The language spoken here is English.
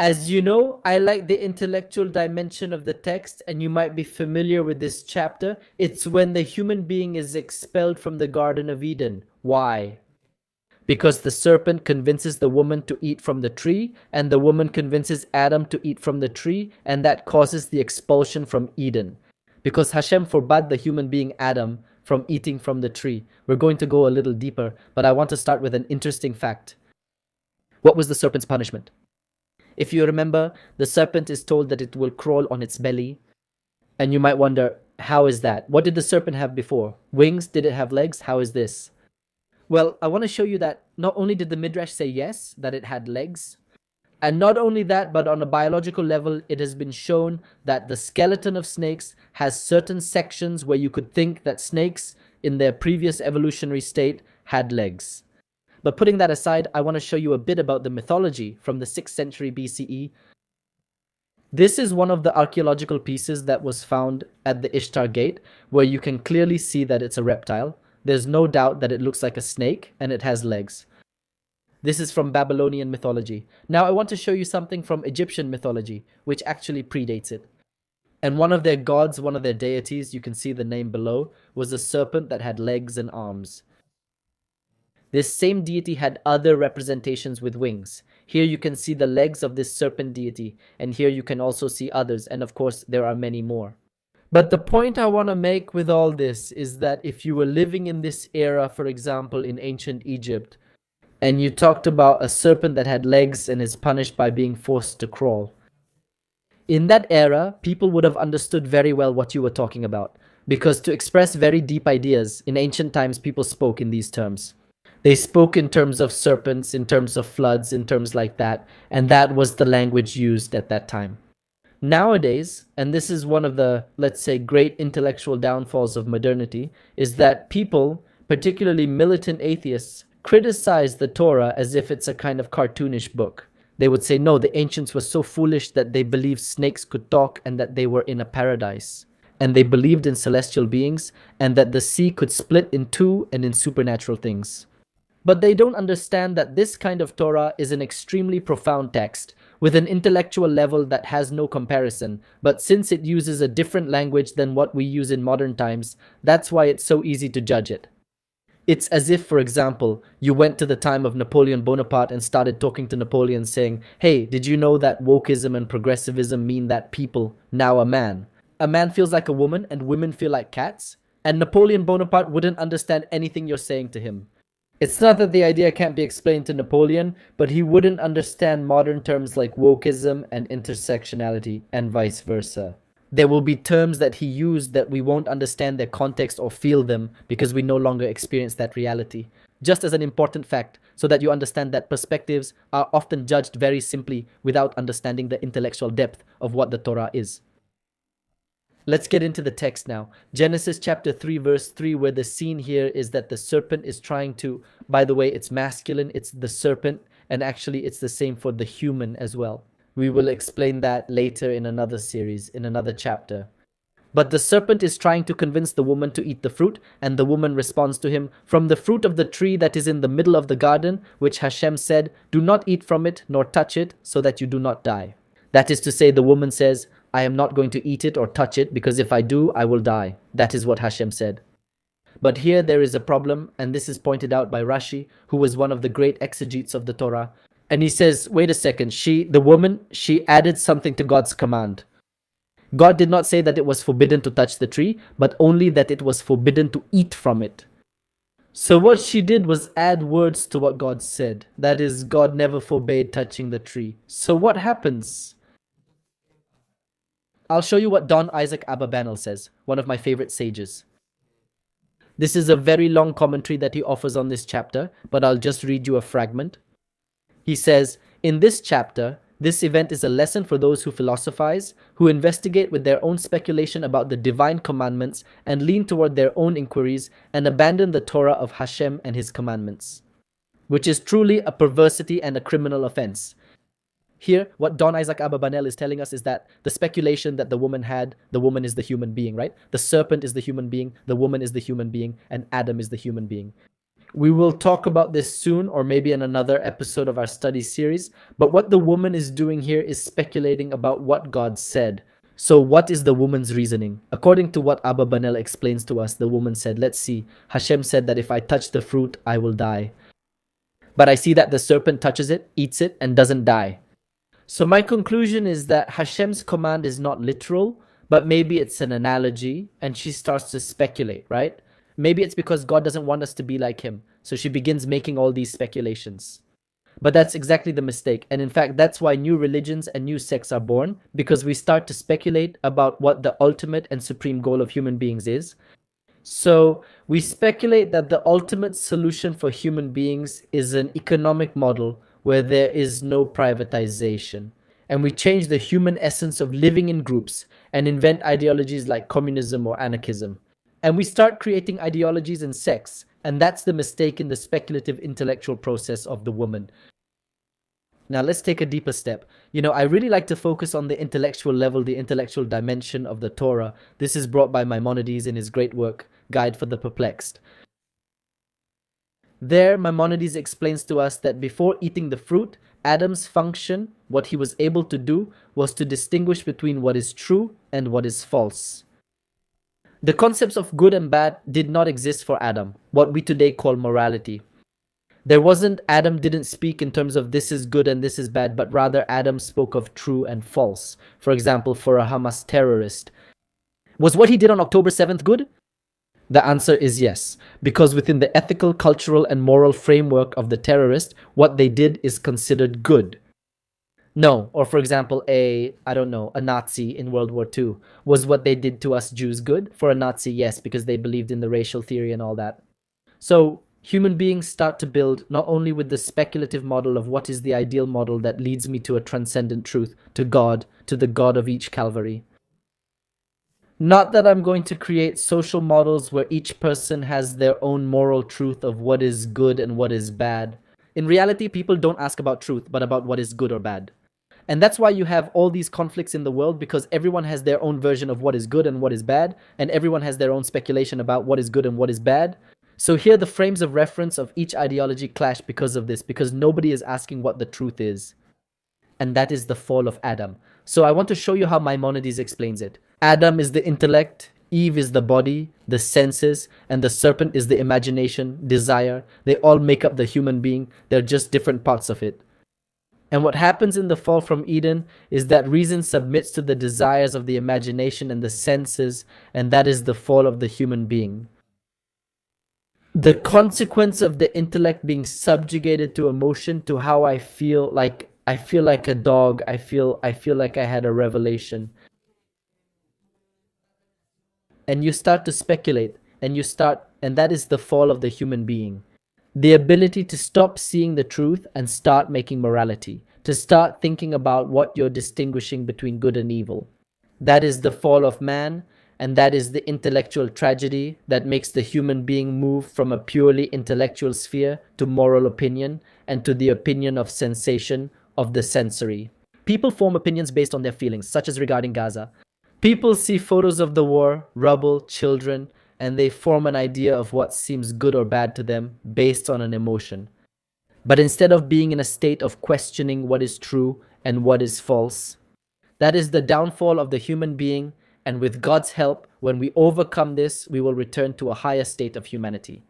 As you know, I like the intellectual dimension of the text, and you might be familiar with this chapter. It's when the human being is expelled from the Garden of Eden. Why? Because the serpent convinces the woman to eat from the tree, and the woman convinces Adam to eat from the tree, and that causes the expulsion from Eden. Because Hashem forbade the human being Adam from eating from the tree. We're going to go a little deeper, but I want to start with an interesting fact. What was the serpent's punishment? If you remember, the serpent is told that it will crawl on its belly, and you might wonder, how is that? What did the serpent have before? Wings? Did it have legs? How is this? Well, I want to show you that not only did the Midrash say yes, that it had legs, and not only that, but on a biological level, it has been shown that the skeleton of snakes has certain sections where you could think that snakes in their previous evolutionary state had legs. But putting that aside, I want to show you a bit about the mythology from the 6th century BCE. This is one of the archaeological pieces that was found at the Ishtar Gate, where you can clearly see that it's a reptile. There's no doubt that it looks like a snake and it has legs. This is from Babylonian mythology. Now I want to show you something from Egyptian mythology, which actually predates it. And one of their gods, one of their deities, you can see the name below, was a serpent that had legs and arms. This same deity had other representations with wings. Here you can see the legs of this serpent deity, and here you can also see others, and of course there are many more. But the point I want to make with all this is that if you were living in this era, for example, in ancient Egypt, and you talked about a serpent that had legs and is punished by being forced to crawl, in that era, people would have understood very well what you were talking about, because to express very deep ideas, in ancient times people spoke in these terms. They spoke in terms of serpents, in terms of floods, in terms like that, and that was the language used at that time. Nowadays, and this is one of the, let's say, great intellectual downfalls of modernity, is that people, particularly militant atheists, criticize the Torah as if it's a kind of cartoonish book. They would say, no, the ancients were so foolish that they believed snakes could talk and that they were in a paradise. And they believed in celestial beings and that the sea could split in two and in supernatural things. But they don't understand that this kind of Torah is an extremely profound text, with an intellectual level that has no comparison, but since it uses a different language than what we use in modern times, that's why it's so easy to judge it. It's as if, for example, you went to the time of Napoleon Bonaparte and started talking to Napoleon saying, hey, did you know that wokeism and progressivism mean that people, now a man feels like a woman and women feel like cats? And Napoleon Bonaparte wouldn't understand anything you're saying to him. It's not that the idea can't be explained to Napoleon, but he wouldn't understand modern terms like wokeism and intersectionality, and vice versa. There will be terms that he used that we won't understand their context or feel them because we no longer experience that reality. Just as an important fact, so that you understand that perspectives are often judged very simply without understanding the intellectual depth of what the Torah is. Let's get into the text now. Genesis chapter 3 verse 3, where the scene here is that the serpent is trying to, by the way, it's masculine, it's the serpent, and actually it's the same for the human as well. We will explain that later in another series, in another chapter. But the serpent is trying to convince the woman to eat the fruit, and the woman responds to him, from the fruit of the tree that is in the middle of the garden, which Hashem said, do not eat from it, nor touch it, so that you do not die. That is to say, the woman says, I am not going to eat it or touch it, because if I do, I will die. That is what Hashem said. But here there is a problem, and this is pointed out by Rashi, who was one of the great exegetes of the Torah. And he says, wait a second, the woman, she added something to God's command. God did not say that it was forbidden to touch the tree, but only that it was forbidden to eat from it. So what she did was add words to what God said. That is, God never forbade touching the tree. So what happens? I'll show you what Don Isaac Abarbanel says, one of my favorite sages. This is a very long commentary that he offers on this chapter, but I'll just read you a fragment. He says, in this chapter, this event is a lesson for those who philosophize, who investigate with their own speculation about the divine commandments and lean toward their own inquiries and abandon the Torah of Hashem and his commandments, which is truly a perversity and a criminal offense. Here, what Don Isaac Abarbanel is telling us is that the speculation that the woman had, the woman is the human being, right? The serpent is the human being, the woman is the human being, and Adam is the human being. We will talk about this soon, or maybe in another episode of our study series. But what the woman is doing here is speculating about what God said. So what is the woman's reasoning? According to what Abba Banel explains to us, the woman said, let's see, Hashem said that if I touch the fruit, I will die. But I see that the serpent touches it, eats it, and doesn't die. So my conclusion is that Hashem's command is not literal, but maybe it's an analogy, and she starts to speculate, right? Maybe it's because God doesn't want us to be like him. So she begins making all these speculations. But that's exactly the mistake. And in fact, that's why new religions and new sects are born, because we start to speculate about what the ultimate and supreme goal of human beings is. So we speculate that the ultimate solution for human beings is an economic model where there is no privatization. And we change the human essence of living in groups and invent ideologies like communism or anarchism. And we start creating ideologies and sects. And that's the mistake in the speculative intellectual process of the woman. Now let's take a deeper step. I really like to focus on the intellectual level, the intellectual dimension of the Torah. This is brought by Maimonides in his great work, Guide for the Perplexed. There, Maimonides explains to us that before eating the fruit, Adam's function, what he was able to do, was to distinguish between what is true and what is false. The concepts of good and bad did not exist for Adam, what we today call morality. Adam didn't speak in terms of this is good and this is bad, but rather Adam spoke of true and false. For example, for a Hamas terrorist. Was what he did on October 7th good? The answer is yes, because within the ethical, cultural, and moral framework of the terrorist, what they did is considered good. No, or for example, a Nazi in World War II. Was what they did to us Jews good? For a Nazi, yes, because they believed in the racial theory and all that. So, human beings start to build not only with the speculative model of what is the ideal model that leads me to a transcendent truth, to God, to the God of each Calvary. Not that I'm going to create social models where each person has their own moral truth of what is good and what is bad. In reality, people don't ask about truth, but about what is good or bad. And that's why you have all these conflicts in the world, because everyone has their own version of what is good and what is bad, and everyone has their own speculation about what is good and what is bad. So here the frames of reference of each ideology clash because of this, because nobody is asking what the truth is. And that is the fall of Adam. So I want to show you how Maimonides explains it. Adam is the intellect, Eve is the body, the senses, and the serpent is the imagination, desire. They all make up the human being. They're just different parts of it. And what happens in the fall from Eden is that reason submits to the desires of the imagination and the senses, and that is the fall of the human being. The consequence of the intellect being subjugated to emotion, to how I feel like a dog, I feel like I had a revelation. And you start to speculate, and that is the fall of the human being. The ability to stop seeing the truth and start making morality, to start thinking about what you're distinguishing between good and evil. That is the fall of man, and that is the intellectual tragedy that makes the human being move from a purely intellectual sphere to moral opinion and to the opinion of sensation, of the sensory. People form opinions based on their feelings, such as regarding Gaza. People see photos of the war, rubble, children, and they form an idea of what seems good or bad to them based on an emotion. But instead of being in a state of questioning what is true and what is false, that is the downfall of the human being, and with God's help, when we overcome this, we will return to a higher state of humanity.